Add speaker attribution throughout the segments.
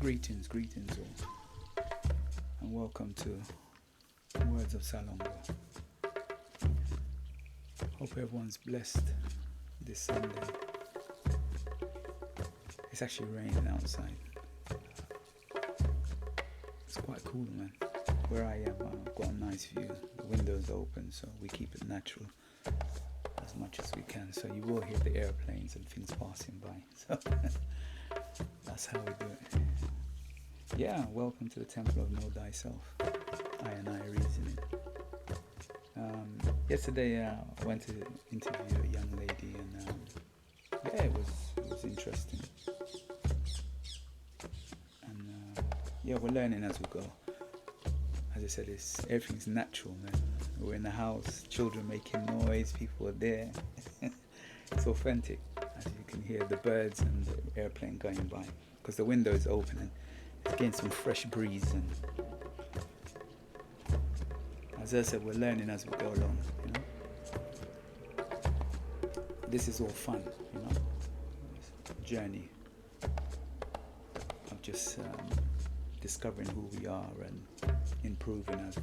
Speaker 1: Greetings all, and welcome to Words of Salongo. Hope everyone's blessed this Sunday. It's actually raining outside. It's quite cool, man. Where I am, I've got a nice view. The window's open, so we keep it natural as much as we can. So you will hear the airplanes and things passing by. So that's how we do it. Yeah, welcome to the Temple of Know Thyself. I and I reasoning. Yesterday I went to interview a young lady, and yeah, it was interesting. And yeah, we're learning as we go. As I said, everything's natural, man. We're in the house, children making noise, people are there. It's authentic, as you can hear the birds and the airplane going by, because the window is open and it's getting some fresh breeze. And as I said, we're learning as we go along, you know. This is all fun, you know. It's a journey of just discovering who we are and improving as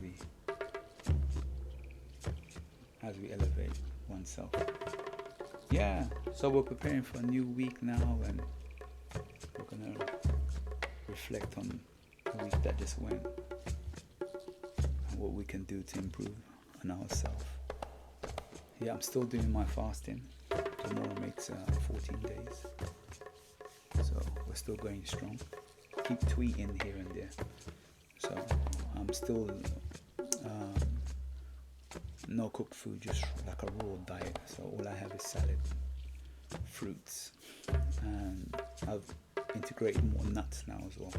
Speaker 1: we elevate oneself. Yeah, so we're preparing for a new week now, and we're gonna reflect on the week that just went and what we can do to improve on ourselves. Yeah, I'm still doing my fasting. Tomorrow makes 14 days, so we're still going strong. Keep tweeting here and there. So I'm still no cooked food, just like a raw diet. So all I have is salad, fruits, and I've integrated more nuts now as well.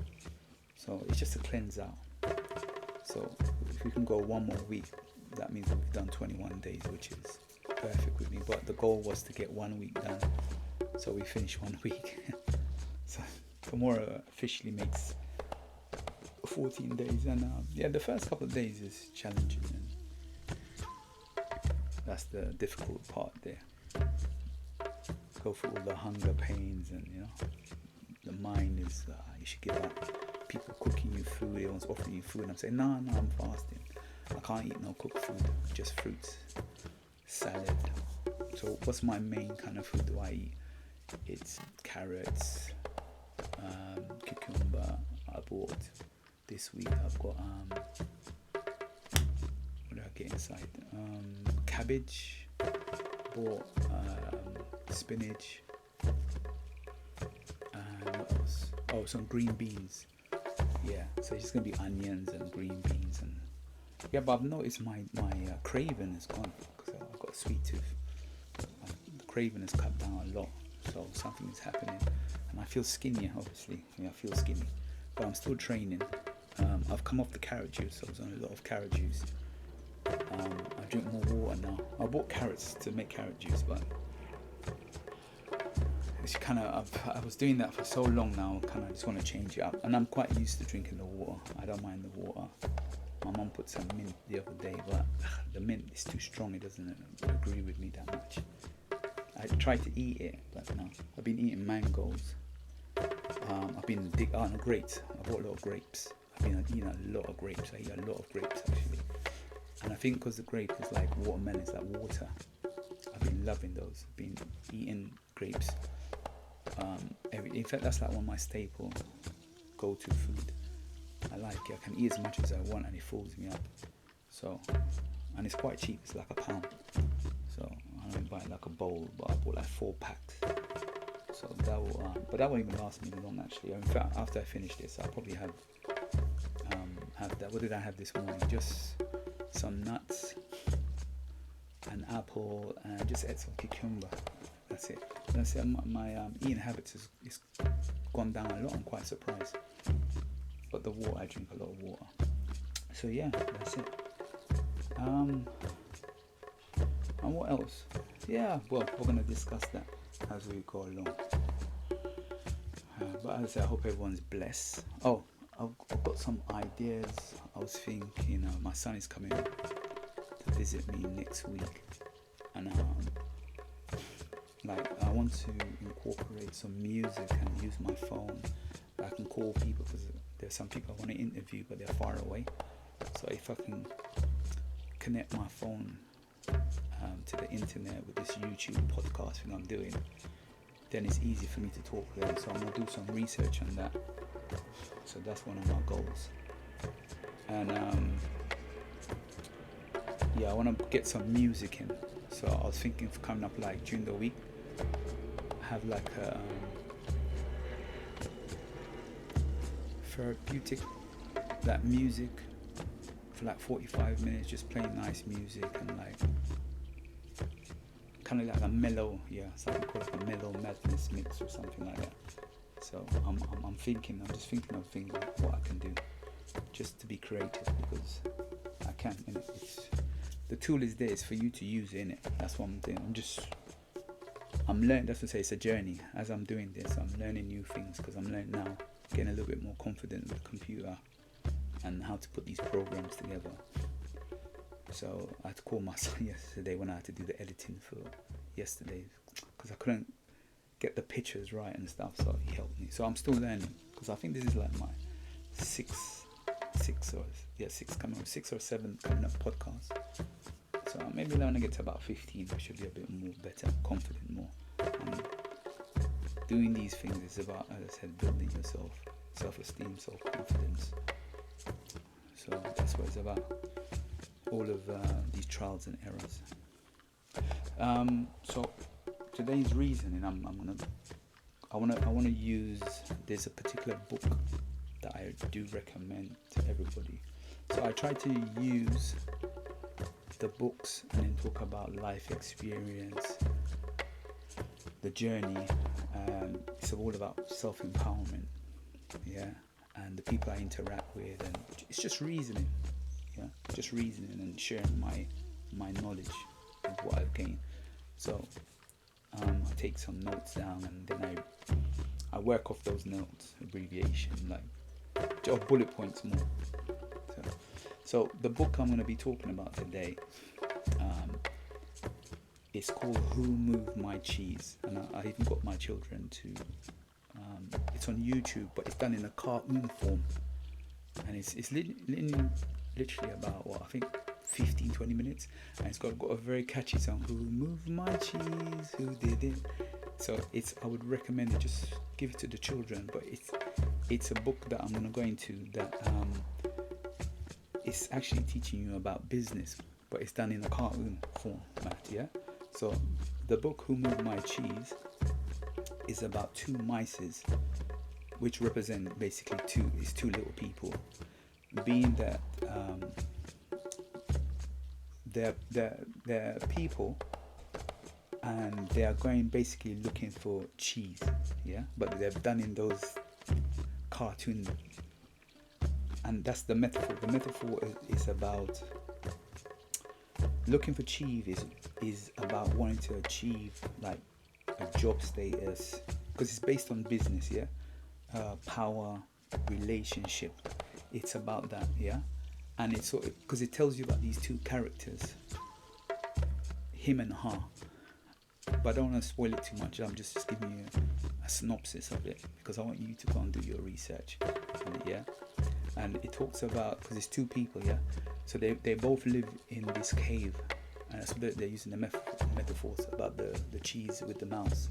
Speaker 1: So it's just a cleanse out. So if we can go one more week, that means we've done 21 days, which is perfect with me. But the goal was to get 1 week done, so we finished 1 week. So tomorrow officially makes 14 days, and yeah, the first couple of days is challenging, and that's the difficult part there. Go through all the hunger pains, and you know, the mind is you should give up. People cooking you food, everyone's offering you food, and I'm saying no, I'm fasting. I can't eat no cooked food, just fruits, salad. So what's my main kind of food do I eat? It's carrots, cucumber. I bought this week. I've got what did I get inside? Cabbage. Bought spinach. And what else? Oh, some green beans. Yeah, so it's just gonna be onions and green beans, and yeah. But I've noticed my craving is gone, because I've got a sweet tooth. The craving has cut down a lot, so something is happening, and I feel skinnier. Obviously, yeah, I feel skinny, but I'm still training. I've come off the carrot juice. I was on a lot of carrot juice. I drink more water now. I bought carrots to make carrot juice, but it's kind of I was doing that for so long now. Kind of just want to change it up, and I'm quite used to drinking the water. I don't mind the water. My mum put some mint the other day, but the mint is too strong. It doesn't agree with me that much. I tried to eat it, but no. I've been eating mangoes. I've been grapes. I bought a lot of grapes. I've been eating a lot of grapes. I eat a lot of grapes actually. And I think because the grape is like watermelon, it's like water. I've been loving those. I've been eating grapes. In fact, that's like one of my staple go-to food. I like it. I can eat as much as I want, and it fills me up. So, and it's quite cheap. It's like £1. So I don't buy like a bowl, but I bought like 4 packs. So that will, but that won't even last me long actually. In fact, after I finish this, I'll probably have that. What did I have this morning? Just some nuts, an apple, and just ate some cucumber. That's it. My eating habits is gone down a lot. I'm quite surprised. But the water, I drink a lot of water. So yeah, that's it. And what else? Yeah, well, we're gonna discuss that as we go along. But as I say, I hope everyone's blessed. Oh, I've got some ideas. I was thinking, my son is coming to visit me next week, and I want to incorporate some music and use my phone. I can call people, because there's some people I want to interview but they're far away. So if I can connect my phone to the internet with this YouTube podcast thing I'm doing, then it's easy for me to talk to them. So I'm going to do some research on that. So that's one of my goals. And I want to get some music in. So I was thinking of coming up like during the week, have like a therapeutic that music for like 45 minutes, just playing nice music and like kind of like a mellow, something called like a mellow madness mix or something like that. So I'm just thinking of things like what I can do just to be creative, because I can't, it's the tool is there, it's for you to use it, innit? That's what I'm doing. I'm learning, that's to say, it's a journey. As I'm doing this, I'm learning new things, because I'm learning now, getting a little bit more confident with the computer and how to put these programs together. So I had to call my son yesterday when I had to do the editing for yesterday, because I couldn't get the pictures right and stuff, so he helped me. So I'm still learning, because I think this is like my six or seven coming up podcast. So maybe when I get to about 15, I should be a bit more better, confident more. And doing these things is about, as I said, building yourself, self-esteem, self-confidence. So that's what it's about. All of these trials and errors. So today's reasoning, I wanna use. There's a particular book that I do recommend to everybody. So I try to use the books and then talk about life experience, the journey. It's all about self-empowerment, and the people I interact with, and it's just reasoning, just reasoning and sharing my knowledge of what I've gained. So I take some notes down, and then I work off those notes, abbreviation, like or bullet points more. So the book I'm going to be talking about today, it's called Who Moved My Cheese, and I even got my children to. It's on YouTube, but it's done in a cartoon form, and it's literally about I think 15-20 minutes, and it's got a very catchy song. Who moved my cheese? Who did it? So I would recommend it. Just give it to the children. But it's a book that I'm gonna go into that it's actually teaching you about business, but it's done in a cartoon format. So the book Who Moved My Cheese is about two mices, which represent basically two little people, being that they're people, and they are going basically looking for cheese, but they've done in those cartoon, and that's the metaphor. The metaphor is about looking for cheese is about wanting to achieve like a job status, because it's based on business, power, relationship. It's about that, and it's sort of because it tells you about these two characters, him and her. But I don't want to spoil it too much. I'm just giving you a synopsis of it, because I want you to go and do your research on it, And it talks about, because it's two people, so they both live in this cave, and that's what they're using the metaphors about the cheese with the mouse,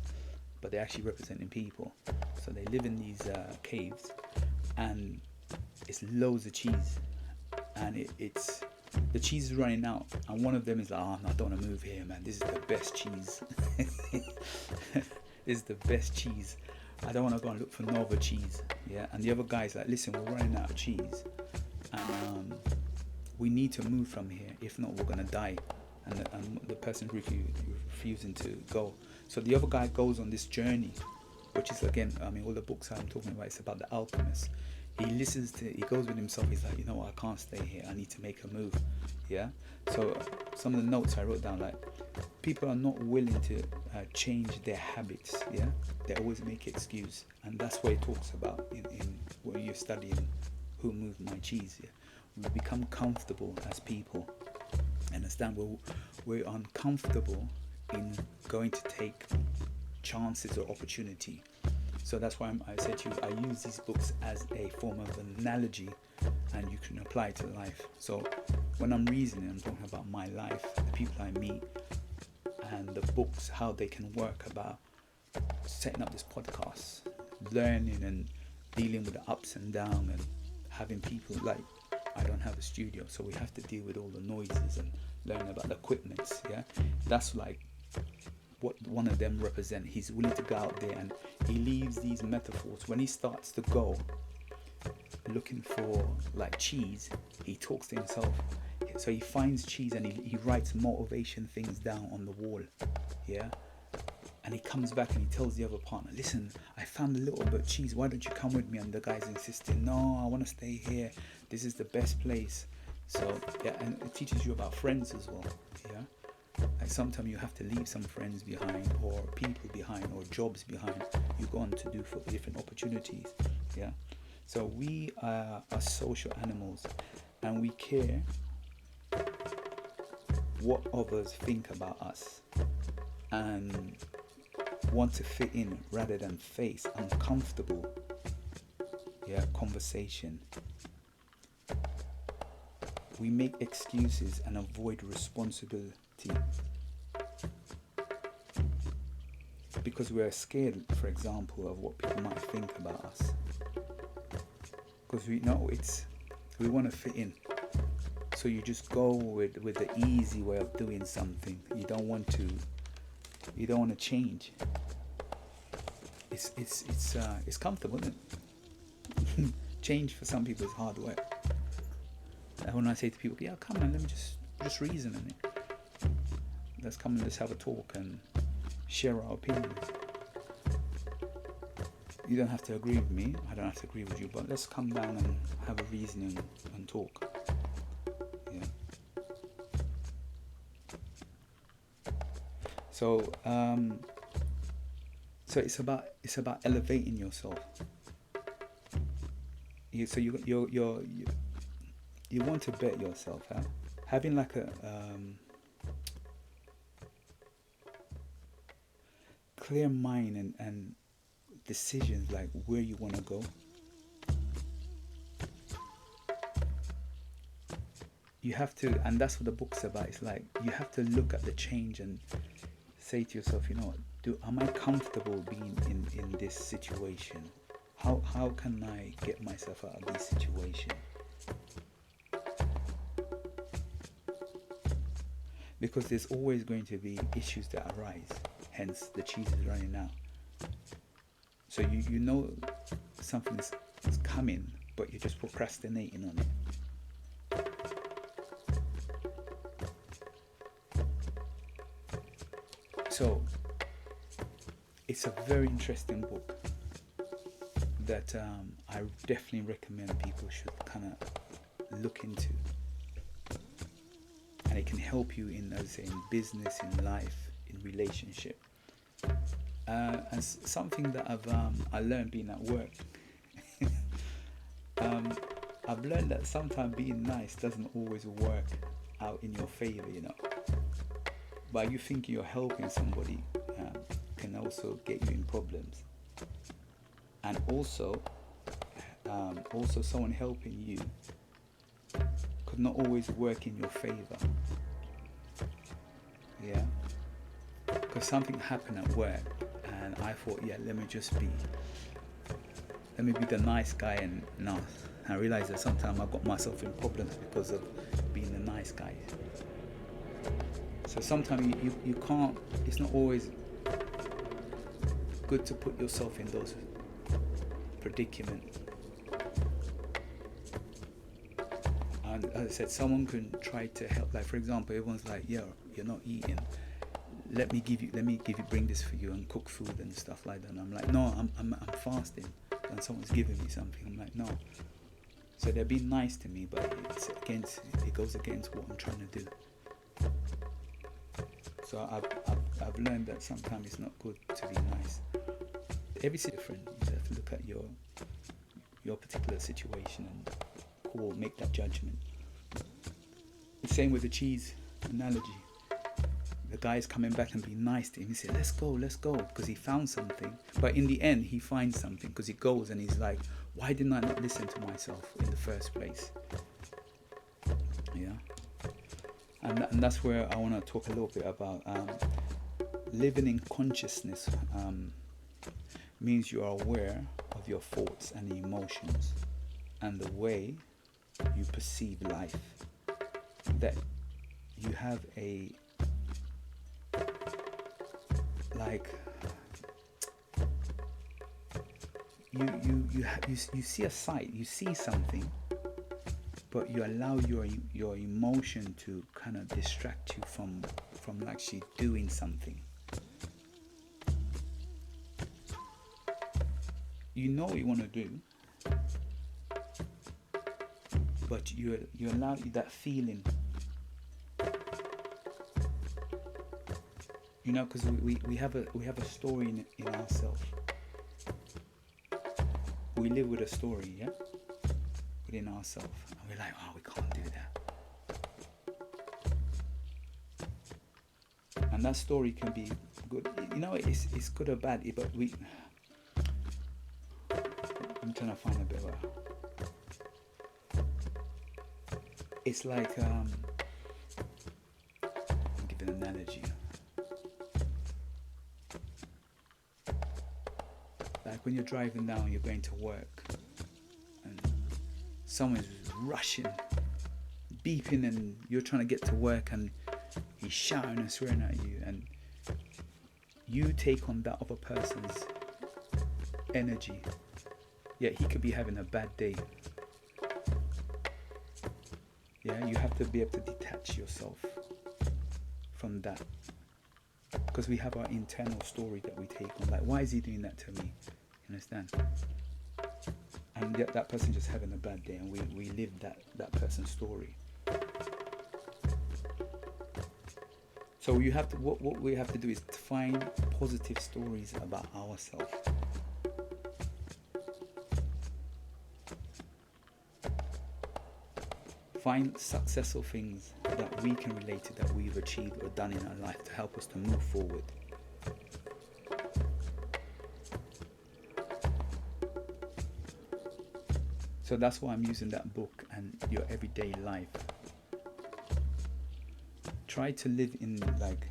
Speaker 1: but they're actually representing people. So they live in these caves, and it's loads of cheese, and it's the cheese is running out, and one of them is like, I don't want to move here, man, this is the best cheese. This is the best cheese, I don't want to go and look for no other cheese, and the other guy's like, listen, we're running out of cheese, and we need to move from here, if not we're gonna die. And the person's refusing to go. So the other guy goes on this journey, which is, again, all the books I'm talking about, it's about the alchemist. He goes with himself, he's like, I can't stay here, I need to make a move. So some of the notes I wrote down, like, people are not willing to change their habits, they always make excuse, and that's what it talks about in when you're studying Who Moved My Cheese. We become comfortable as people, understand we're uncomfortable in going to take chances or opportunity. So that's why I said to you, I use these books as a form of an analogy, and you can apply it to life. So when I'm reasoning, I'm talking about my life, the people I meet, and the books, how they can work about setting up this podcast, learning and dealing with the ups and downs, and having people like, I don't have a studio, so we have to deal with all the noises and learn about the equipments. Yeah, that's like what one of them represent. He's willing to go out there, and he leaves these metaphors. When he starts to go looking for like cheese, he talks to himself. So he finds cheese, and he writes motivation things down on the wall. Yeah, and he comes back and he tells the other partner, listen, I found a little bit of cheese, why don't you come with me? And the guy's insisting, no, I want to stay here, this is the best place. So yeah, and it teaches you about friends as well. Yeah, like sometimes you have to leave some friends behind, or people behind, or jobs behind you go on to do for different opportunities. Yeah, so we are social animals, and we care what others think about us, and want to fit in rather than face uncomfortable conversation. We make excuses and avoid responsibility because we are scared, for example, of what people might think about us, because we know we want to fit in. So you just go with the easy way of doing something. You don't want to change. It's comfortable, isn't it? Change for some people is hard work. When I say to people, yeah, come on, let me just reason on it. Let's come and let's have a talk and share our opinions. You don't have to agree with me, I don't have to agree with you, but let's come down and have a reason and talk. Yeah. So it's about elevating yourself. So you want to bet yourself, huh? Having like a clear mind and decisions, like where you want to go. You have to, and that's what the book's about. It's like you have to look at the change and say to yourself, you know what, am I comfortable being in this situation? How can I get myself out of this situation? Because there's always going to be issues that arise, hence the cheese is running out. So you know something's coming, but you're just procrastinating on it. So it's a very interesting book that I definitely recommend people should kind of look into, and it can help you in, as I say, in business, in life, in relationship. And something that I learned being at work. I've learned that sometimes being nice doesn't always work out in your favor, you know. But you think you're helping somebody can also get you in problems. And also someone helping you could not always work in your favor. Yeah. Because something happened at work, and I thought, yeah, let me be the nice guy, and no, I realized that sometimes I got myself in problems because of being the nice guy. So sometimes you can't, it's not always good to put yourself in those predicaments. And as I said, someone can try to help. Like for example, everyone's like, yeah, you're not eating. Let me bring this for you and cook food and stuff like that. And I'm like, no, I'm fasting. And someone's giving me something. I'm like, no. So they're being nice to me, but it goes against what I'm trying to do. So I've learned that sometimes it's not good to be nice. Every situation different. You have to look at your particular situation and make that judgment. The same with the cheese analogy. the guy's coming back and being nice to him. He said, let's go, because he found something. But in the end, he finds something, because he goes and he's like, why didn't I not listen to myself in the first place? Yeah. And that's where I want to talk a little bit about living in consciousness. Means you are aware of your thoughts and emotions and the way you perceive life. That you have a you see a sight, you see something, but you allow your emotion to kind of distract you from actually doing something. You know what you want to do, but you allow that feeling. You know, because we have a story in ourselves. We live with a story, yeah, within ourselves, and we're like, oh, we can't do that. And that story can be good. You know, it's good or bad, but I'm trying to find a bit of it's like I'll give an analogy. Like when you're driving down, you're going to work, and someone's rushing, beeping, and you're trying to get to work, and he's shouting and swearing at you, and you take on that other person's energy. Yet he could be having a bad day. Yeah, you have to be able to detach yourself from that, because we have our internal story that we take on. Like, why is he doing that to me? You understand? And yet that person just having a bad day, and we live that person's story. So you have to what we have to do is to find positive stories about ourselves. Find successful things that we can relate to, that we've achieved or done in our life, to help us to move forward. So that's why I'm using that book and your everyday life. Try to live in like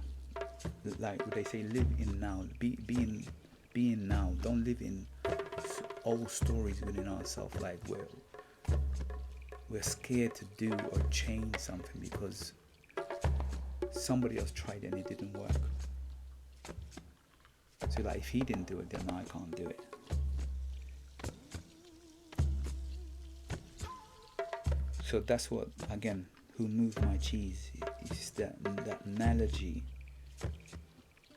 Speaker 1: what they say, live in now. Be in now. Don't live in old stories within ourselves, like we're scared to do or change something because somebody else tried it and it didn't work. So like, if he didn't do it, then I can't do it. So that's what, again, who moved my cheese, is that analogy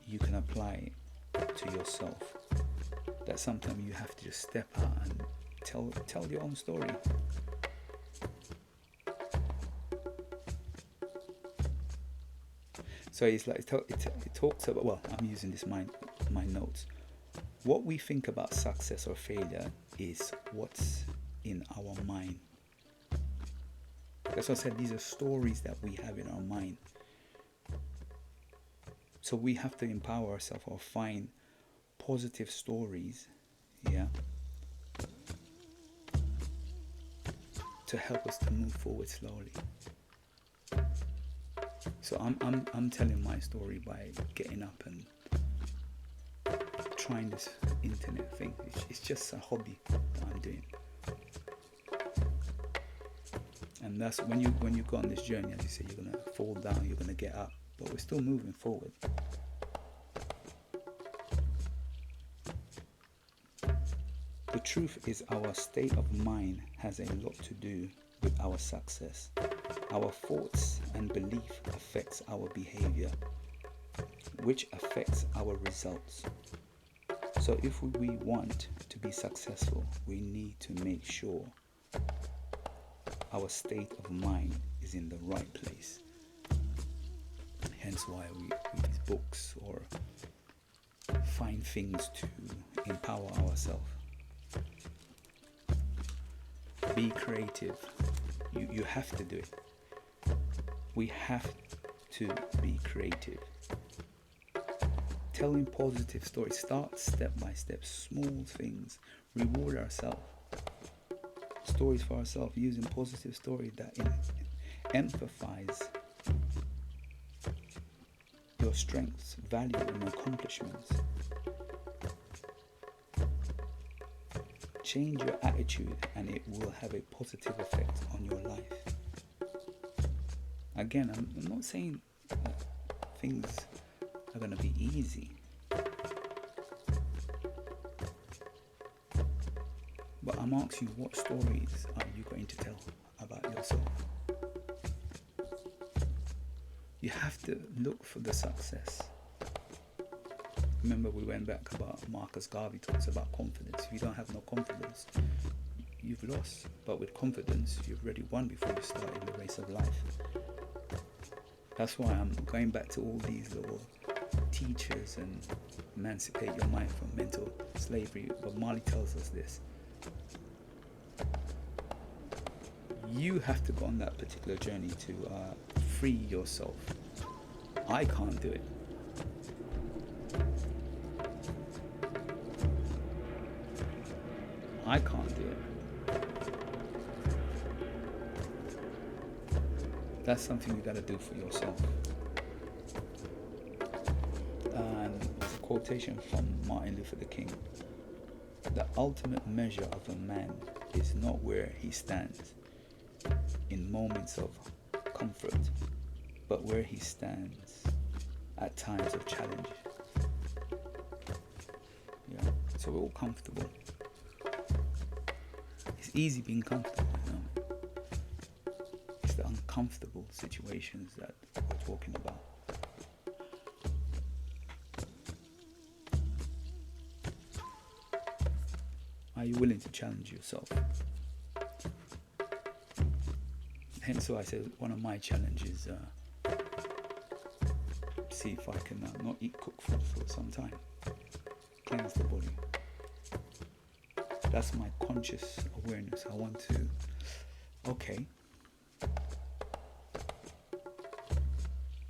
Speaker 1: you can apply to yourself. That sometimes you have to just step out and tell your own story. So it's like it talks about, well, I'm using this my notes. What we think about success or failure is what's in our mind. That's what I said, these are stories that we have in our mind. So we have to empower ourselves or find positive stories, yeah, to help us to move forward slowly. So I'm telling my story by getting up and trying this internet thing. It's just a hobby that I'm doing. And that's when you go on this journey, as you say, you're gonna fall down, you're gonna get up, but we're still moving forward. The truth is, our state of mind has a lot to do with our success. Our thoughts and belief affects our behavior, which affects our results. So if we want to be successful, we need to make sure our state of mind is in the right place. Hence why we read books or find things to empower ourselves. Be creative. You have to do it. We have to be creative. telling positive stories. Start step by step, small things. Reward ourselves. Stories for ourselves, using positive stories that emphasize your strengths, value, and accomplishments. Change your attitude and it will have a positive effect on your life. Again, I'm not saying things are going to be easy, but I'm asking you, what stories are you going to tell about yourself? You have to look for the success. Remember, we went back about Marcus Garvey talks about confidence. If you don't have no confidence, you've lost. But with confidence, you've already won before you start in the race of life. That's why I'm going back to all these little teachers and emancipate your mind from mental slavery. But Marley tells us this. You have to go on that particular journey to free yourself. I can't do it. I can't do it. That's something you got to do for yourself. And there's a quotation from Martin Luther King. The ultimate measure of a man is not where he stands in moments of comfort, but where he stands at times of challenge. Yeah. So we're all comfortable. It's easy being comfortable, you know. It's the uncomfortable situations that we're talking about. Are you willing to challenge yourself? Hence why I said one of my challenges, see if I can not eat cooked food for some time. Cleanse the body. That's my conscious awareness. I want to, okay,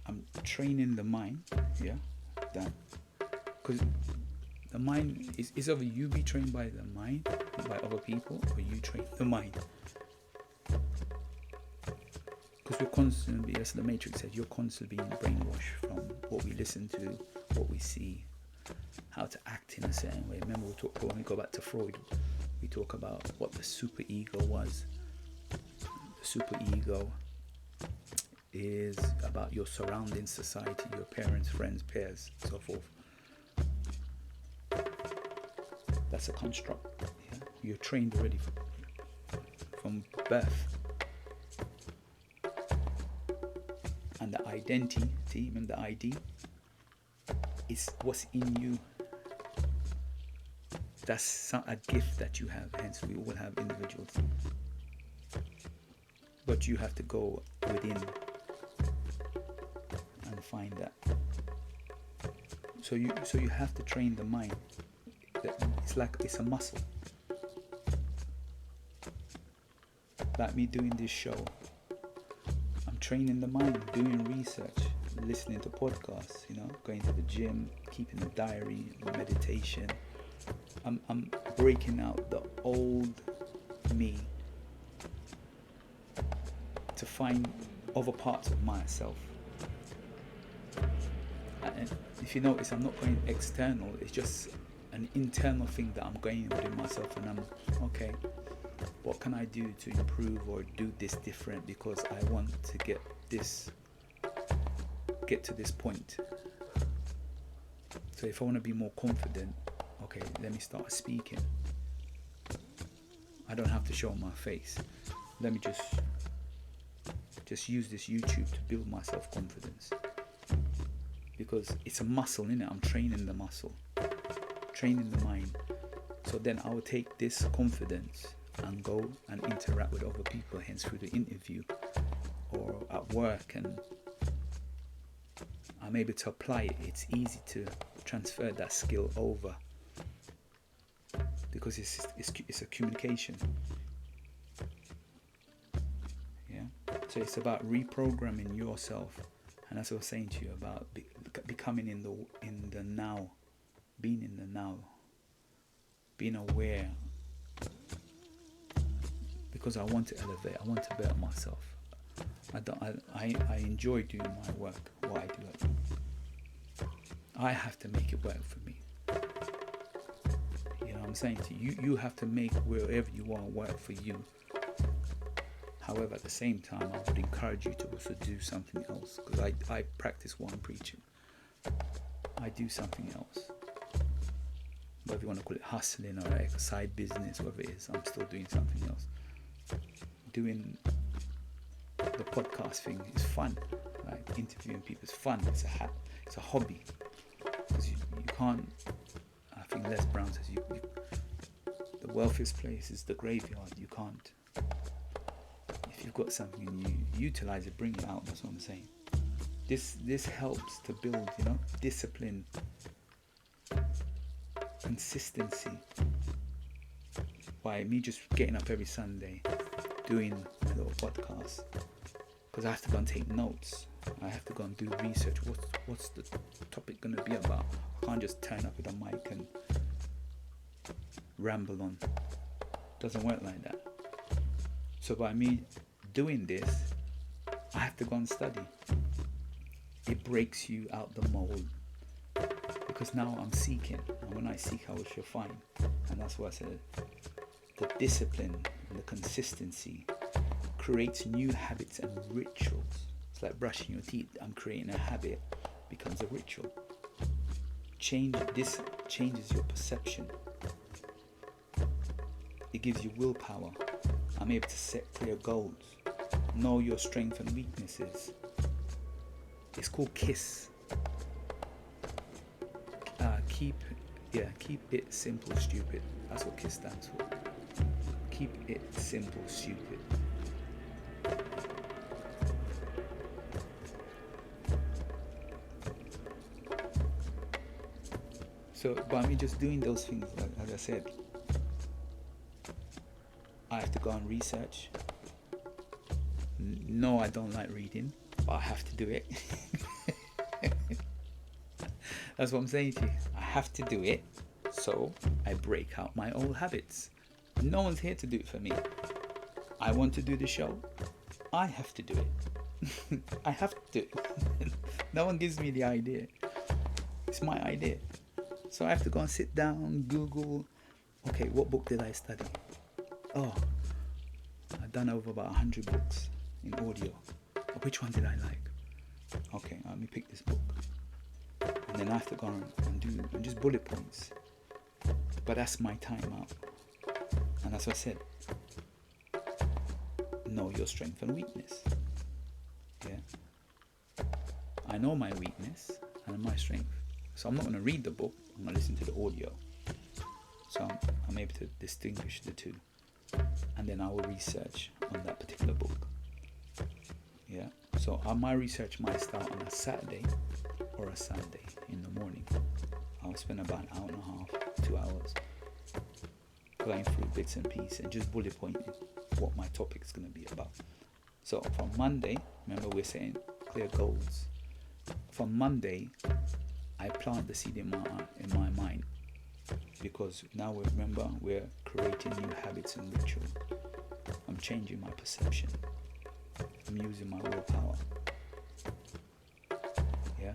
Speaker 1: I'm training the mind, yeah, that, because the mind is either you be trained by the mind, by other people, or you train the mind. Because we're constantly, as the Matrix said, you're constantly being brainwashed from what we listen to, what we see, how to act in a certain way. Remember, when we go back to Freud, we talk about what the super ego was. The super ego is about your surrounding society, your parents, friends, peers, so forth. That's a construct. Yeah? You're trained already from birth. And the identity, remember the ID, is what's in you. That's a gift that you have. Hence, we all have individuals. But you have to go within and find that. So you have to train the mind. It's like it's a muscle. Like me doing this show. I'm training the mind, doing research, listening to podcasts, going to the gym, keeping a diary, meditation. I'm breaking out the old me to find other parts of myself. And if you notice, I'm not going external. It's just an internal thing that I'm going within myself, and I'm okay. What can I do to improve or do this different, because I want to get to this point. So if I want to be more confident, okay, let me start speaking. I don't have to show my face. Let me just use this YouTube to build my self-confidence, because it's a muscle, innit? I'm training the muscle, training the mind. So then I will take this confidence and go and interact with other people, hence through the interview or at work, and I'm able to apply it. It's easy to transfer that skill over, because it's a communication. So it's about reprogramming yourself, and as I was saying to you about becoming in the now, being in the now, being aware, because I want to elevate, I want to better myself. I enjoy doing my work, what I do. I have to make it work for me. You know what I'm saying to you? You have to make wherever you are work for you. However, at the same time, I would encourage you to also do something else, because I practice what I'm preaching. I do something else. Whether you want to call it hustling or a side business, whatever it is, I'm still doing something else. Doing the podcast thing is fun. Like interviewing people is fun. It's a hobby. Because you can't. I think Les Brown says the wealthiest place is the graveyard. You can't. If you've got something and you utilize it, bring it out. That's what I'm saying. This helps to build, discipline, consistency. By me just getting up every Sunday, doing my little podcast, because I have to go and take notes. I have to go and do research. What's the topic going to be about? I can't just turn up with a mic and ramble on. Doesn't work like that. So by me doing this, I have to go and study. It breaks you out the mold, because now I'm seeking, and when I seek I shall find. And that's what I said. The discipline and the consistency creates new habits and rituals. It's like brushing your teeth. I'm creating a habit, becomes a ritual. This changes your perception. It gives you willpower. I'm able to set clear goals, know your strengths and weaknesses. It's called KISS. Keep it simple, stupid. That's what KISS stands for. Keep it simple, stupid. So by me just doing those things, as I said, I have to go and research. No, I don't like reading, but I have to do it. That's what I'm saying to you. I have to do it, so I break out my old habits. No one's here to do it for me. I want to do the show. I have to do it. I have to do it. No one gives me the idea. It's my idea. So I have to go and sit down, Google. Okay, what book did I study? Oh, I've done over about 100 books in audio. Which one did I like? Okay, let me pick this book. And then I have to go and do just bullet points. But that's my time out. And as I said, know your strength and weakness. Yeah. I know my weakness and my strength. So I'm not going to read the book, I'm going to listen to the audio. So I'm able to distinguish the two. And then I will research on that particular book. Yeah. So my research might start on a Saturday or a Sunday in the morning. I'll spend about an hour and a half, 2 hours, going through bits and pieces and just bullet pointing what my topic is going to be about. So from Monday, remember we're saying clear goals. From Monday, I plant the seed in my mind, because now we're creating new habits and rituals. I'm changing my perception. I'm using my willpower. Yeah.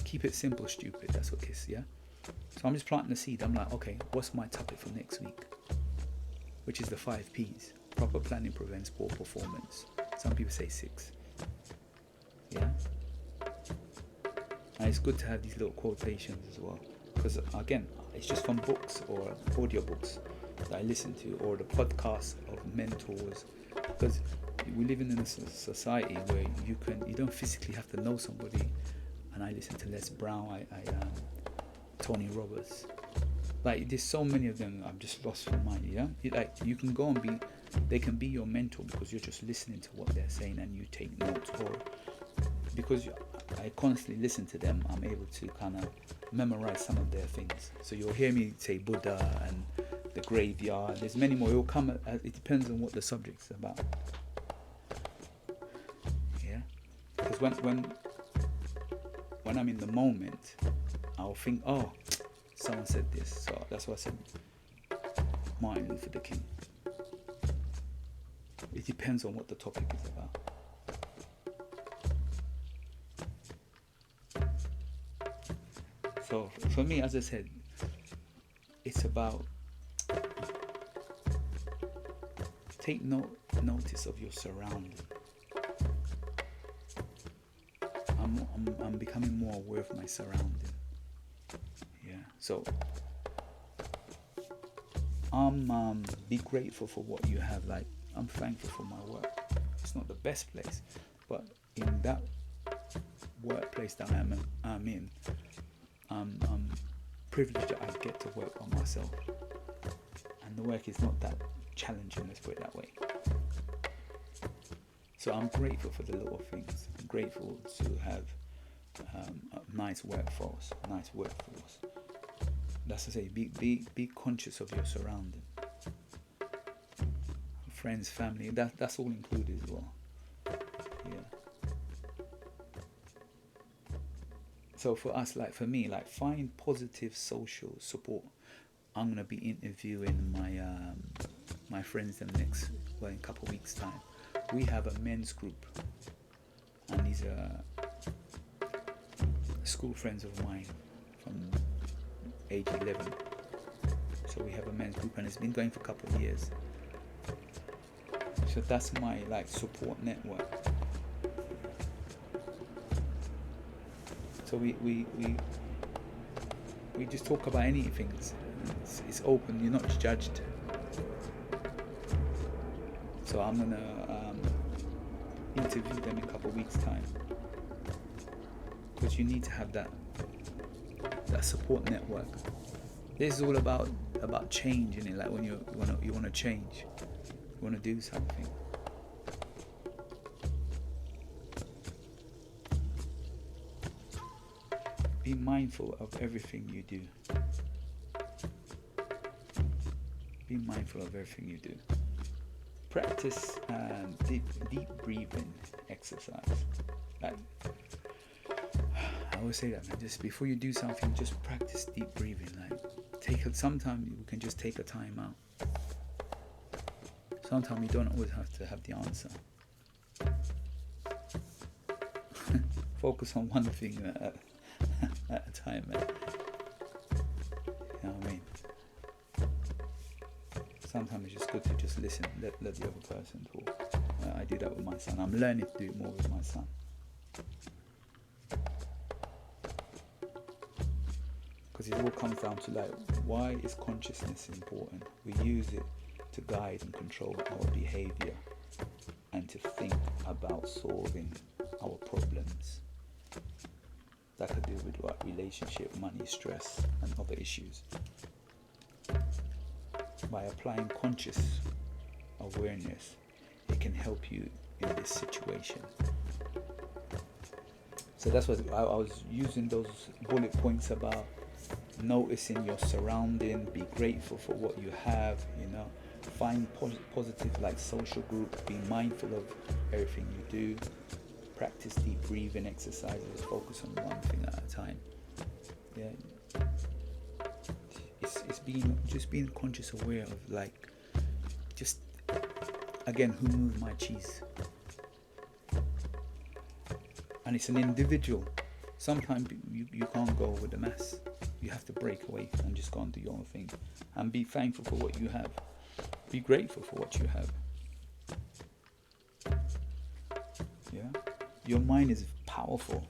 Speaker 1: Keep it simple, stupid. That's what KISS. Yeah. So I'm just planting the seed. I'm like, okay, what's my topic for next week? Which is the 5 P's. Proper planning prevents poor performance. Some people say 6. Yeah. And it's good to have these little quotations as well, because again, it's just from books or audiobooks that I listen to, or the podcasts of mentors, because we live in a society where you don't physically have to know somebody. And I listen to Les Brown, Tony Robbins. Like there's so many of them, I'm just lost for mine. Yeah, you can go and they can be your mentor because you're just listening to what they're saying and you take notes, or because I constantly listen to them, I'm able to kind of memorize some of their things. So you'll hear me say Buddha and the graveyard. There's many more. It will come. It depends on what the subject's about. Yeah, because when when I'm in the moment, I'll think, oh, someone said this. So that's why I said Martin Luther the King. It depends on what the topic is about. So for me, as I said, it's about take notice of your surrounding. I'm becoming more aware of my surrounding. Yeah. So be grateful for what you have. Like, I'm thankful for my work. It's not the best place, but in that workplace that I'm in, I'm privileged that I get to work by myself, and the work is not that challenging, let's put it that way. So I'm grateful for the little things. I'm grateful to have a nice workforce. That's to say, be conscious of your surrounding. Friends, family, that's all included as well. Yeah. So for us, like for me, like find positive social support. I'm gonna be interviewing my friends in a couple of weeks' time. We have a men's group, and these are school friends of mine from age 11. So we have a men's group, and it's been going for a couple of years. So that's my like support network. So we just talk about anything. It's open. You're not judged. So I'm gonna interview them in a couple of weeks' time, because you need to have that support network. This is all about change, isn't it? Like when you want to change, you want to do something. Be mindful of everything you do. Be mindful of everything you do. Practice deep breathing exercise. Like, I always say that, man. Just before you do something, just practice deep breathing. Like, sometimes you can just take a time out. Sometimes you don't always have to have the answer. Focus on one thing at a time, man. You know what I mean? Sometimes it's just good to just listen, let the other person talk. I do that with my son. I'm learning to do it more with my son. Because it all comes down to like, why is consciousness important? We use it to guide and control our behavior and to think about solving our problems. That could do with what relationship, money, stress, and other issues. By applying conscious awareness, it can help you in this situation. So that's what I was using those bullet points about noticing your surrounding, be grateful for what you have, find positive like social group, be mindful of everything you do, practice deep breathing exercises, focus on one thing at a time. Yeah. It's being conscious aware of like, just again, who moved my cheese. And it's an individual. Sometimes you can't go with the mass. You have to break away and just go and do your own thing. And be thankful for what you have. Be grateful for what you have. Yeah? Your mind is powerful.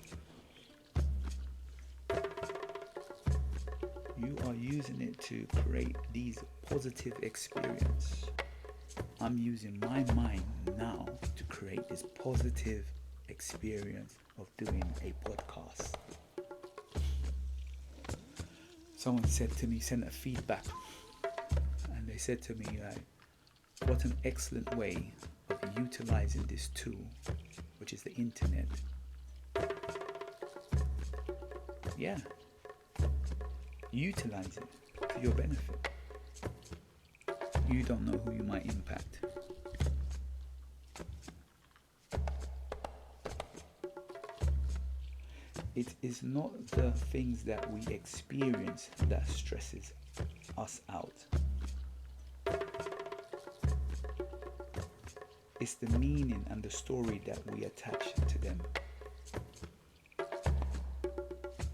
Speaker 1: You are using it to create these positive experiences. I'm using my mind now to create this positive experience of doing a podcast. Someone said to me, sent a feedback, and they said to me, what an excellent way of utilizing this tool, which is the internet. Yeah. Utilize it to your benefit. You don't know who you might impact. It is not the things that we experience that stresses us out. It's the meaning and the story that we attach to them.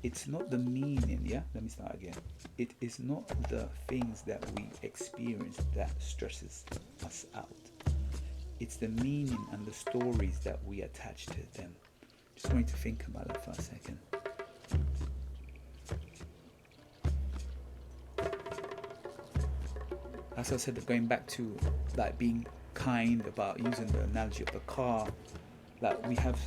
Speaker 1: It's not the meaning, yeah? Let me start again. It is not the things that we experience that stresses us out. It's the meaning and the stories that we attach to them. Just want you to think about that for a second. As I said, going back to like being kind, about using the analogy of the car, like we have,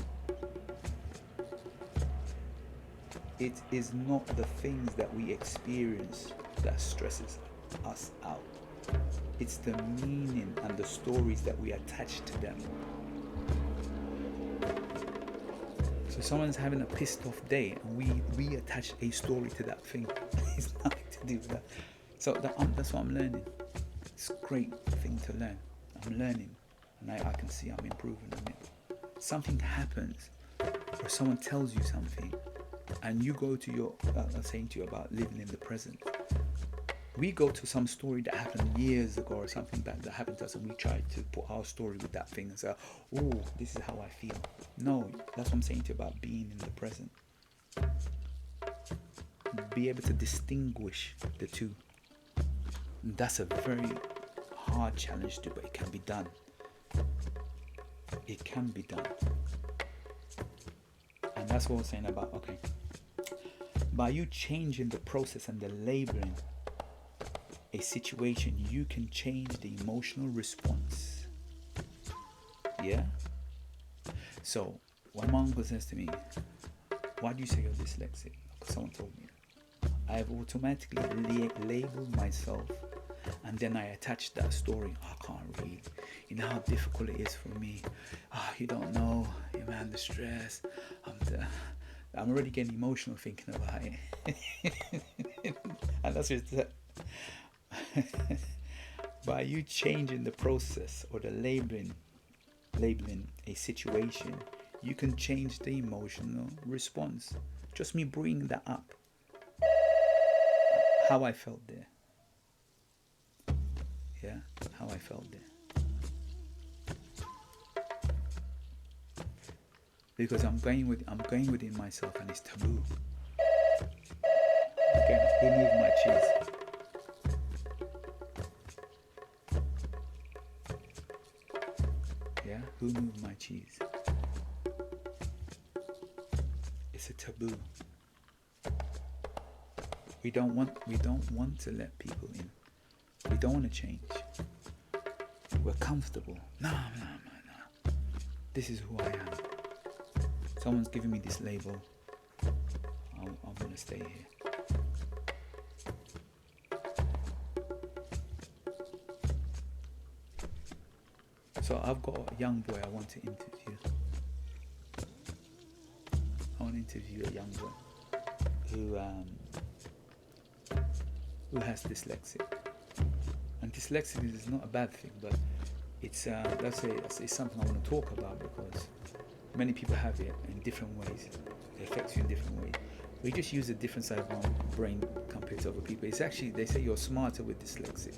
Speaker 1: it is not the things that we experience that stresses us out. It's the meaning and the stories that we attach to them. So someone's having a pissed off day and we attach a story to that thing. It's nothing to do with that. So that's what I'm learning. It's a great thing to learn. I'm learning and I can see I'm improving on it. Something happens or someone tells you something and you go to your, saying to you about living in the present. We go to some story that happened years ago or something bad that happened to us and we try to put our story with that thing and say, oh, this is how I feel. No, that's what I'm saying to you about being in the present. Be able to distinguish the two. And that's a very hard challenge to do, but it can be done. It can be done. And that's what I'm saying about, okay, by you changing the process and the labeling a situation, you can change the emotional response. Yeah? So, when my uncle says to me, why do you say you're dyslexic? Because someone told me. I have automatically labeled myself and then I attach that story. Oh, I can't read. You know how difficult it is for me. Oh, you don't know. Man, the stress. I'm already getting emotional thinking about it. And that's just by you changing the process or the labeling a situation, you can change the emotional response. Just me bringing that up, how I felt there. Yeah, how I felt there. Because I'm going within myself and it's taboo. Again, who moved my cheese? Yeah, who moved my cheese? It's a taboo. We don't want to let people in. We don't want to change. We're comfortable. No. This is who I am. Someone's giving me this label. I'm gonna stay here. So I've got a young boy I want to interview. I want to interview a young boy who has dyslexia. And dyslexia is not a bad thing, but it's something I want to talk about because many people have it in different ways. It affects you in different ways. We just use a different side of our brain compared to other people. It's actually, they say you're smarter with dyslexia.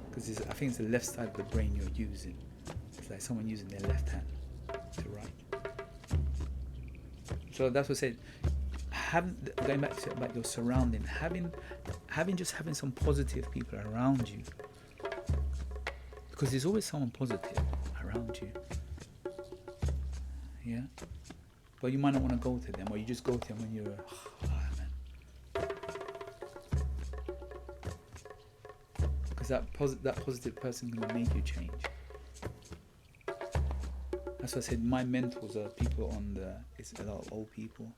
Speaker 1: Because I think it's the left side of the brain you're using. It's like someone using their left hand to write. So that's what I said. Going back to about your surrounding, having some positive people around you. Because there's always someone positive around you. Yeah? But you might not want to go to them, or you just go to them when you're, man. Because that positive person can make you change. That's why I said my mentors are people it's a lot of old people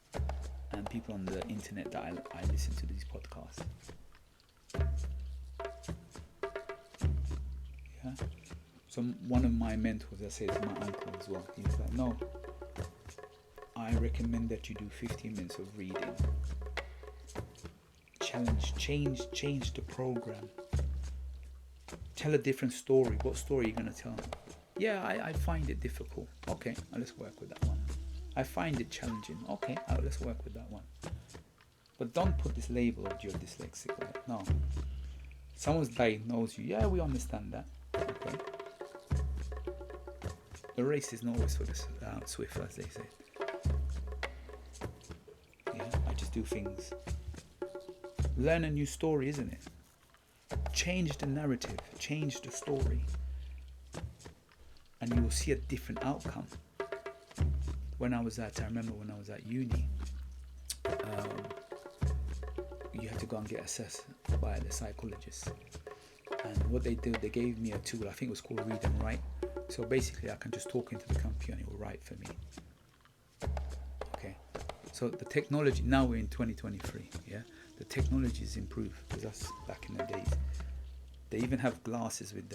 Speaker 1: and people on the internet that I listen to these podcasts. Yeah. So one of my mentors, I say, is my uncle as well. He was like, no, I recommend that you do 15 minutes of reading. Change the program. Tell a different story. What story are you going to tell? Yeah, I find it difficult. Okay, let's work with that one. I find it challenging. Okay, let's work with that one. But don't put this label of you're dyslexic. Right? No. Someone's diagnosed you. Yeah, we understand that. Okay. The race is not always for the swift, as they say. Yeah, I just do things. Learn a new story, isn't it? Change the narrative, change the story, and you will see a different outcome. I remember when I was at uni, you had to go and get assessed by the psychologist. And what they did, they gave me a tool, I think it was called Read and Write. So basically I can just talk into the computer and it will write for me. Okay. So the technology, now we're in 2023, yeah? The technology has improved, because that's back in the days. They even have glasses with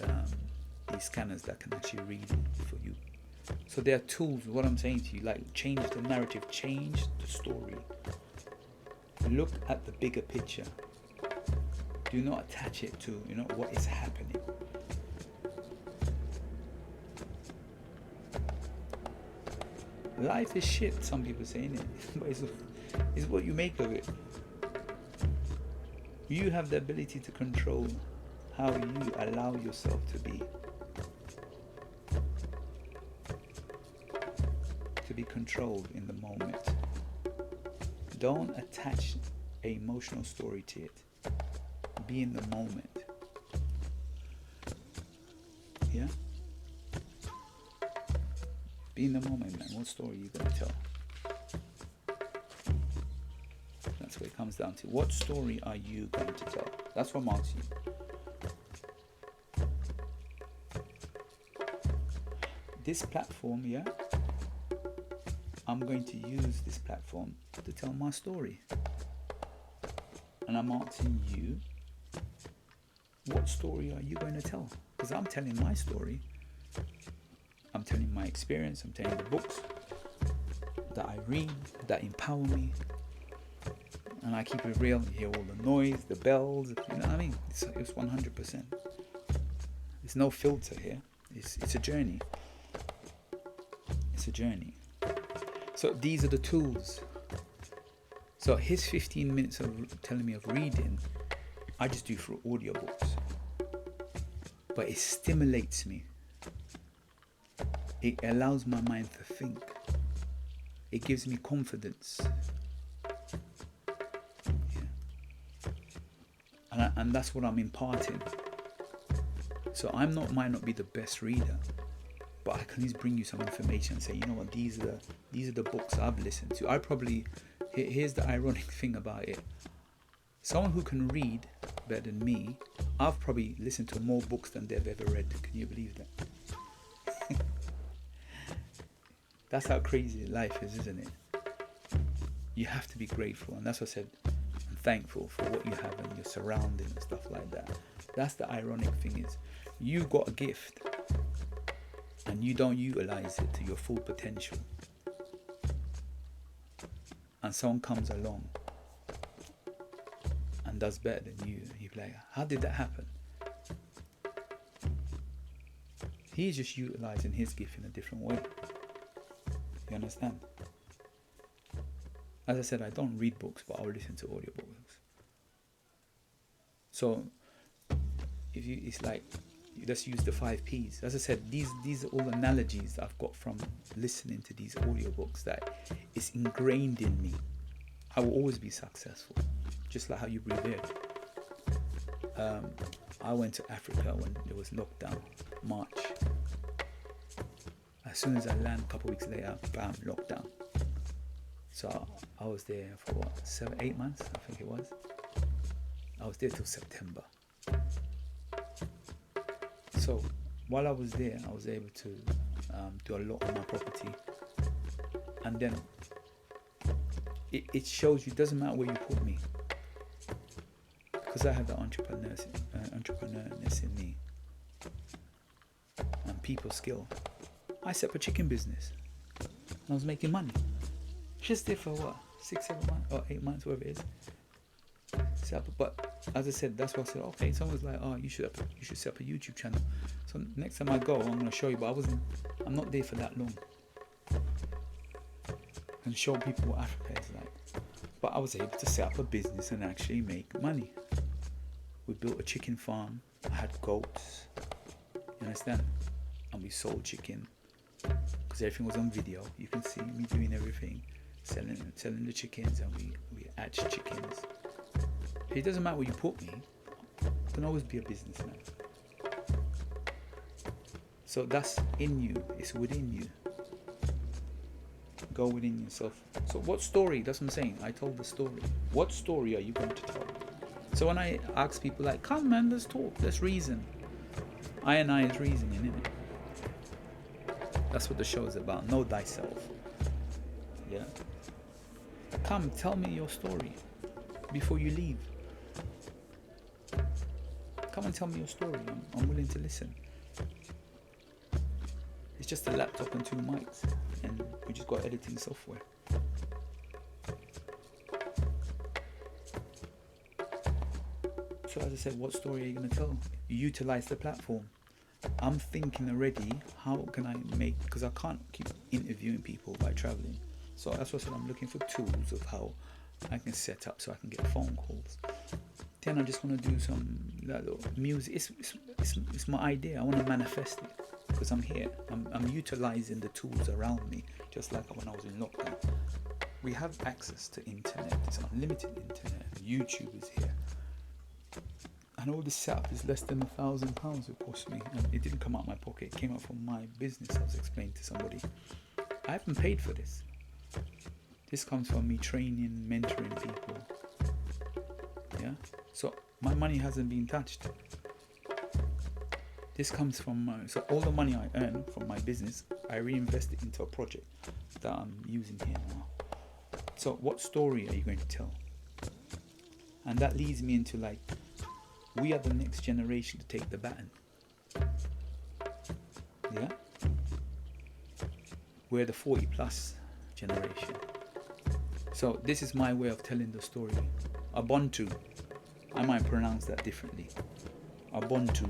Speaker 1: these scanners that can actually read for you. So there are tools, what I'm saying to you, like change the narrative, change the story. Look at the bigger picture. Do not attach it to, what is happening. Life is shit, some people say, innit? But it's what you make of it. You have the ability to control how you allow yourself to be. To be controlled in the moment. Don't attach an emotional story to it. Be in the moment. Yeah? Be in the moment, man. What story are you going to tell? That's what it comes down to. What story are you going to tell? That's what I'm asking you. This platform, yeah? I'm going to use this platform to tell my story. And I'm asking you, what story are you going to tell? Because I'm telling my story. I'm telling my experience. I'm telling the books that I read, that empower me. And I keep it real. You hear all the noise, the bells, you know what I mean? It's 100%. There's no filter here. It's a journey. It's a journey. So these are the tools. So his 15 minutes of telling me of reading, I just do through audiobooks. But it stimulates me. It allows my mind to think. It gives me confidence. Yeah. And that's what I'm imparting. So might not be the best reader, but I can at least bring you some information and say, you know what, these are the books I've listened to. Here's the ironic thing about it. Someone who can read better than me, I've probably listened to more books than they've ever read. Can you believe that? That's how crazy life is, isn't it? You have to be grateful, and that's what I said. I'm thankful for what you have and your surroundings and stuff like that. That's the ironic thing is, you got a gift, and you don't utilize it to your full potential. And someone comes along and does better than you, and you're like, how did that happen? He's just utilizing his gift in a different way. You understand? As I said, I don't read books, but I'll listen to audiobooks. So it's like, let's use the 5 Ps. As I said, these are all analogies that I've got from listening to these audiobooks that is ingrained in me. I will always be successful, just like how you breathe air. I went to Africa when there was lockdown, March. As soon as I land, a couple of weeks later, bam, lockdown. So I was there for 7-8 months, I think it was. I was there till September. So while I was there, I was able to do a lot on my property. And then it shows you, it doesn't matter where you put me. Because I have the entrepreneurness in me. And people skill. I set up a chicken business. And I was making money. Just there for what? 6-7 months or 8 months, whatever it is. But as I said, that's what I said. Okay, someone was like, "Oh, you should set up a YouTube channel." So next time I go, I'm going to show you. But I'm not there for that long. and show people what Africa is like. But I was able to set up a business and actually make money. We built a chicken farm. I had goats. You understand? And we sold chicken because everything was on video. You can see me doing everything, selling the chickens, and we hatch chickens. It doesn't matter where you put me. I can always be a businessman. So that's in you. It's within you. Go within yourself. So what story? That's what I'm saying. I told the story. What story are you going to tell? So when I ask people like, come man, let's talk, let's reason. I is reasoning, isn't it? That's what the show is about. Know thyself. Yeah. Come, tell me your story before you leave. Come and tell me your story. I'm willing to listen. It's just a laptop and 2 mics, and we just got editing software. So as I said, what story are you going to tell? Utilize the platform. I'm thinking already, how can I make, because I can't keep interviewing people by traveling. So that's what I said, I'm looking for tools of how I can set up so I can get phone calls. Then I just want to do some little music. It's my idea. I want to manifest it because I'm here. I'm utilizing the tools around me, just like when I was in lockdown. We have access to internet. It's unlimited internet. YouTube is here. And all this setup is less than £1,000 it cost me. And it didn't come out of my pocket. It came out from my business. I was explaining to somebody. I haven't paid for this. This comes from me training, mentoring people. Yeah. So my money hasn't been touched. This comes from so all the money I earn from my business, I reinvest it into a project that I'm using here now. So what story are you going to tell? And that leads me into like, we are the next generation to take the baton. Yeah? We're the 40 plus generation. So this is my way of telling the story. Ubuntu. I might pronounce that differently. Ubuntu.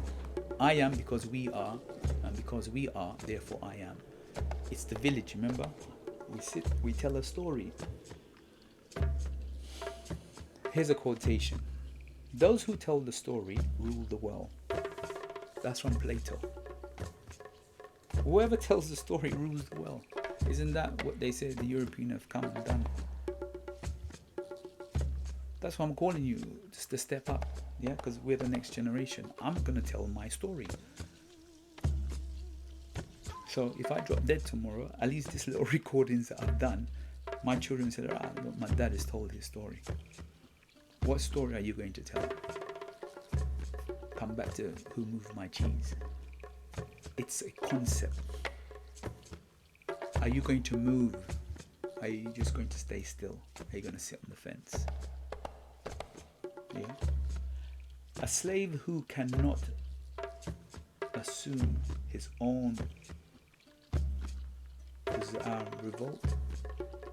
Speaker 1: I am because we are, and because we are, therefore I am. It's the village, remember? We tell a story. Here's a quotation. Those who tell the story rule the world. That's from Plato. Whoever tells the story rules the world. Isn't that what they say the European have come and done? That's why I'm calling you just to step up, yeah, because we're the next generation. I'm going to tell my story. So if I drop dead tomorrow, at least these little recordings that I've done, my children said, look, my dad has told his story. What story are you going to tell? Come back to who moved my cheese. It's a concept. Are you going to move? Are you just going to stay still? Are you going to sit on the fence? Yeah. A slave who cannot assume his own revolt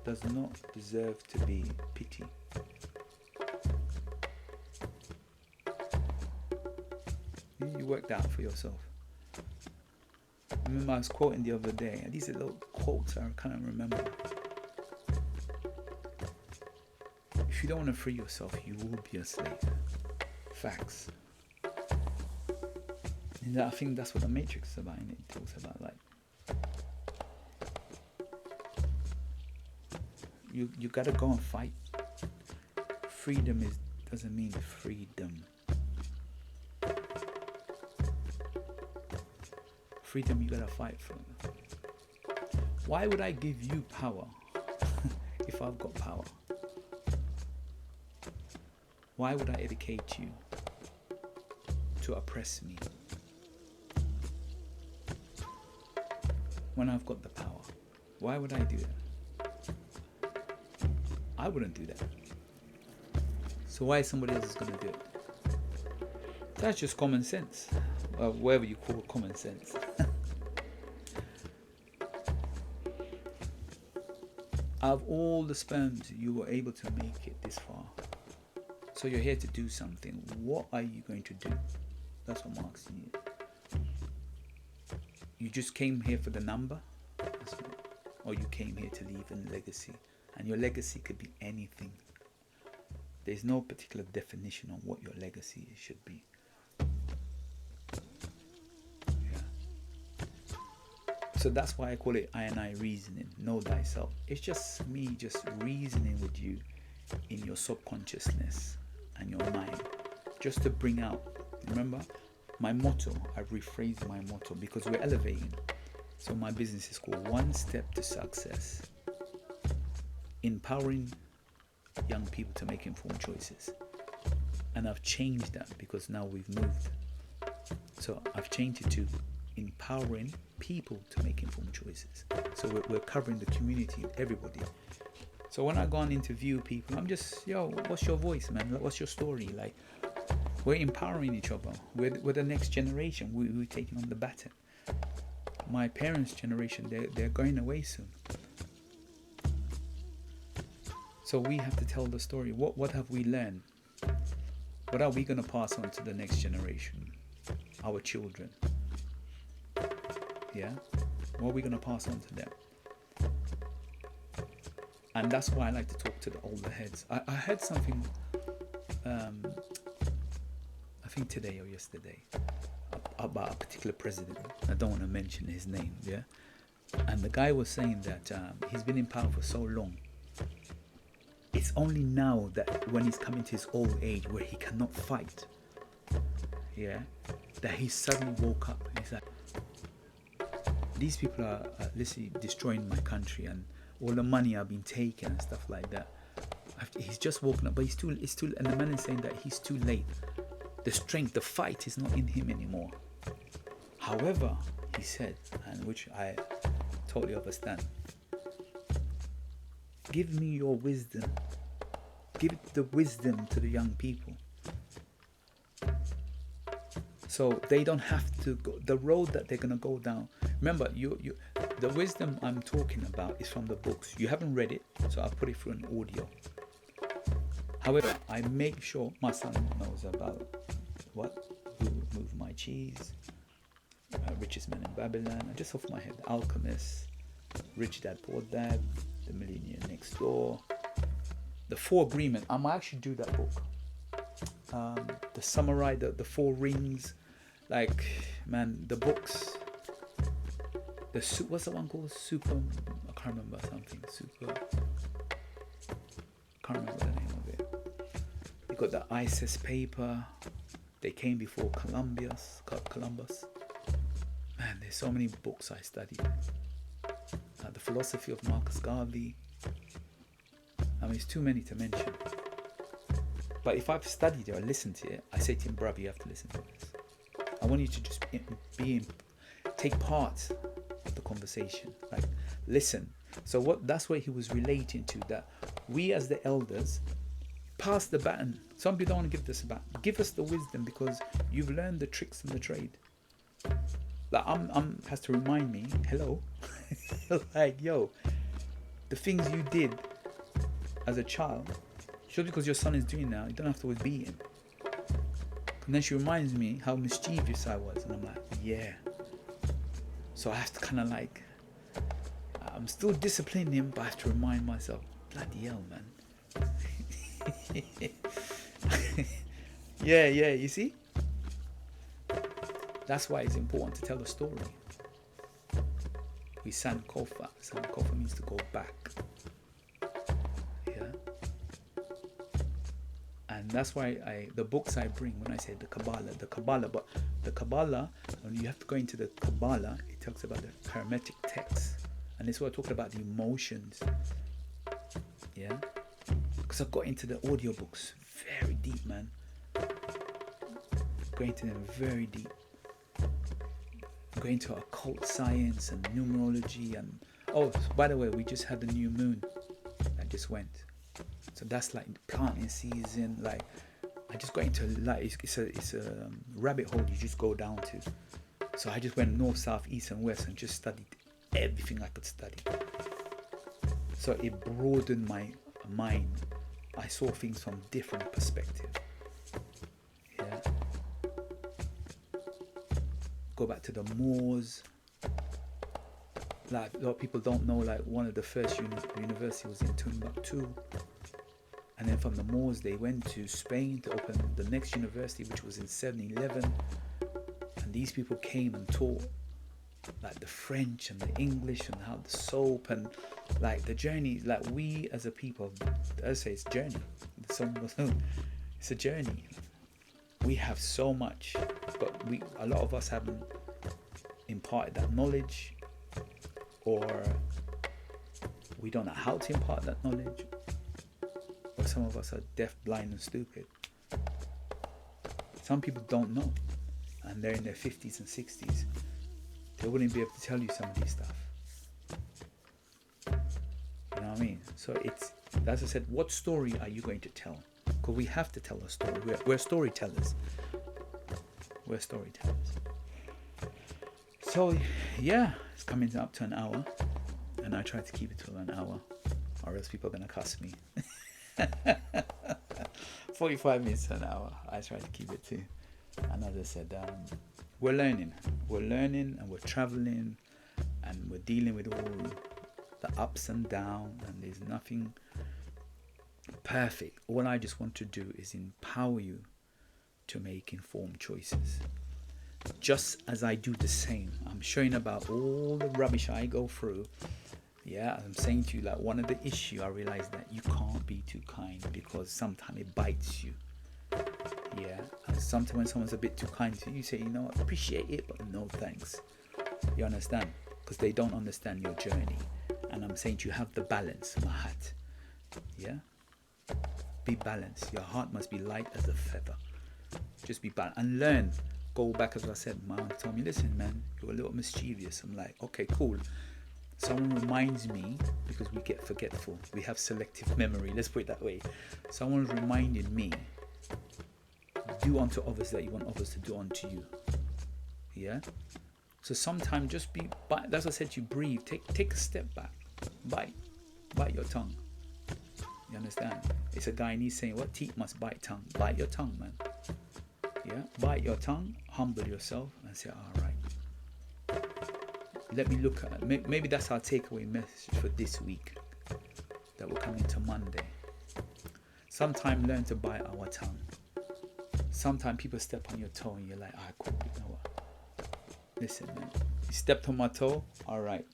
Speaker 1: does not deserve to be pitied. You worked out for yourself. I remember I was quoting the other day, and these are little quotes I kind of remember. If you don't want to free yourself, you will be a slave. Facts. And I think that's what the Matrix is about, and it talks about like you gotta go and fight. Freedom doesn't mean freedom. Freedom you gotta fight for. Why would I give you power if I've got power? Why would I educate you to oppress me when I've got the power? Why would I do that? I wouldn't do that. So why somebody else is going to do it? That's just common sense. Whatever you call common sense. Out of all the sperms, you were able to make it this far. So you're here to do something. What are you going to do? That's what I'm asking you. You just came here for the number? or you came here to leave a legacy. And your legacy could be anything. There's no particular definition on what your legacy should be. Yeah. So that's why I call it I and I reasoning. Know thyself. It's just me just reasoning with you in your subconsciousness and your mind, just to bring out. Remember, my motto, I've rephrased my motto because we're elevating. So my business is called One Step to Success. Empowering young people to make informed choices. And I've changed that because now we've moved. So I've changed it to empowering people to make informed choices. So we're covering the community, everybody. So when I go and interview people, I'm just, yo, what's your voice, man? Like, what's your story? Like, we're empowering each other. We're the next generation. We're taking on the baton. My parents' generation, they're going away soon. So we have to tell the story. What have we learned? What are we going to pass on to the next generation? Our children. Yeah? What are we going to pass on to them? And that's why I like to talk to the older heads. I heard something, I think today or yesterday, about a particular president. I don't want to mention his name, yeah? And the guy was saying that he's been in power for so long. It's only now that when he's coming to his old age where he cannot fight, yeah, that he suddenly woke up. He's like, these people are literally destroying my country, and all the money I've been taking and stuff like that. He's just woken up, but it's too. And the man is saying that he's too late. The strength, the fight is not in him anymore. However, he said, and which I totally understand, give me your wisdom. Give the wisdom to the young people. So they don't have to go the road that they're going to go down. Remember, the wisdom I'm talking about is from the books. You haven't read it, so I'll put it through an audio. However, I make sure my son knows about Who Moved My Cheese, Richest Man in Babylon, and just off my head, The Alchemist, Rich Dad Poor Dad, The Millionaire Next Door, The Four Agreement. I might actually do that book. The Samurai, the Four Rings, like, man, the books. What's the one called? Super. I can't remember something. Super. Can't remember the name of it. You got the ISIS paper. They came before Columbus. Man, there's so many books I studied. The Philosophy of Marcus Garvey. I mean, it's too many to mention. But if I've studied it or listened to it, I say to him, bruv, you have to listen to this. I want you to just take part of the conversation. Like, listen. So that's what he was relating to, that we as the elders pass the baton. Some people don't want to give this a baton. Give us the wisdom because you've learned the tricks in the trade. Like, I'm has to remind me, hello, like, yo, the things you did as a child, just because your son is doing now, you don't have to always beat him. And then she reminds me how mischievous I was, and I'm like, yeah. So I have to kind of like, I'm still disciplining him, but I have to remind myself, bloody hell, man. yeah, you see? That's why it's important to tell a story. We Sankofa. Sankofa means to go back. Yeah. And that's why the books I bring, when I say the Kabbalah, when you have to go into the Kabbalah, it talks about the Hermetic text. And this is what I talked about, the emotions. Yeah. Because I got into the audiobooks very deep, man. Going into them very deep. Going into occult science and numerology, and by the way, we just had the new moon that just went, so that's like planting season. Like, I just got into, like, it's a rabbit hole you just go down to. So I just went north, south, east and west and just studied everything I could study. So it broadened my mind. I saw things from different perspective. Yeah. Go back to the Moors. like a lot of people don't know, like one of the first university was in Timbuktu, and then from the Moors they went to Spain to open the next university, which was in 711. And these people came and taught like the French and the English and how the soap and like the journey. Like we as a people, I say it's journey. It's a journey. We have so much, but a lot of us haven't imparted that knowledge, or we don't know how to impart that knowledge, or some of us are deaf, blind and stupid. Some people don't know, and they're in their 50s and 60s. They wouldn't be able to tell you some of these stuff. You know what I mean? So it's, as I said, what story are you going to tell? Because we have to tell a story. We're storytellers. We're storytellers. So yeah, it's coming up to an hour, and I try to keep it to an hour, or else people are gonna cuss me. 45 minutes to an hour. I try to keep it to. And as I said, we're learning, and we're traveling, and we're dealing with all the ups and downs, and there's nothing perfect. All I just want to do is empower you to make informed choices. Just as I do the same. I'm showing about all the rubbish I go through. Yeah, I'm saying to you, like, one of the issues I realized that you can't be too kind, because sometimes it bites you. Yeah, and sometimes when someone's a bit too kind to you, you say, you know, I appreciate it, but no thanks. You understand? Because they don't understand your journey. And I'm saying to you, have the balance, Mahat. Yeah? Be balanced. Your heart must be light as a feather. Just be balanced and learn. Go back, as I said, my mom told me, listen, man, you're a little mischievous. I'm like, okay, cool. Someone reminds me, because we get forgetful. We have selective memory. Let's put it that way. Someone reminded me, do unto others that you want others to do unto you. Yeah? So sometimes just be, that's what I said to you, breathe. Take a step back. Bite your tongue. You understand? It's a Guyanese saying, what teeth must bite tongue? Bite your tongue, man. Yeah? Bite your tongue, humble yourself, and say, all right. Let me look at it. Maybe that's our takeaway message for this week that will come into Monday. Sometimes learn to bite our tongue. Sometimes people step on your toe and you're like, cool, you know what? Listen, man, you stepped on my toe, all right.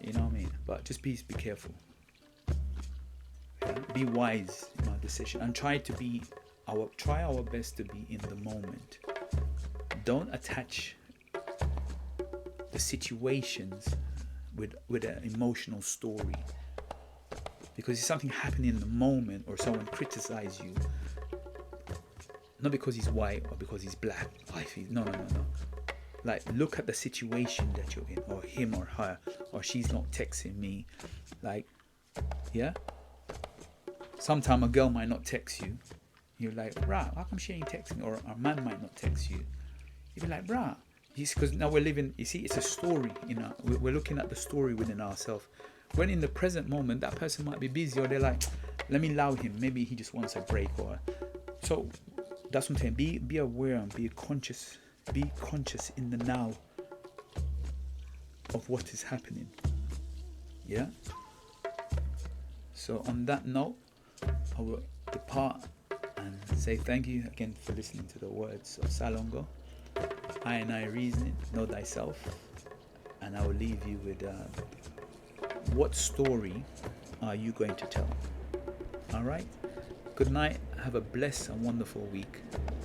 Speaker 1: You know what I mean? But just be careful. Yeah? Be wise in our decision, and try our best to be in the moment. Don't attach the situations with an emotional story, because if something happening in the moment, or someone criticizes you, not because he's white or because he's black, no. Like, look at the situation that you're in, or him or her, or she's not texting me. Like, yeah. Sometimes a girl might not text you. You're like, bruh, how come she ain't texting me? Or a man might not text you. You'd be like, bruh, because now we're living, you see, it's a story, you know, we're looking at the story within ourselves. When in the present moment, that person might be busy, or they're like, let me allow him, maybe he just wants a break, or so. That's what I'm saying. Be aware and be conscious in the now of what is happening. Yeah. So on that note, I will depart and say thank you again for listening to the words of Salongo. I and I reasoning, know thyself, and I will leave you with what story are you going to tell? All right. Good night. Have a blessed and wonderful week.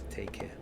Speaker 1: Take care.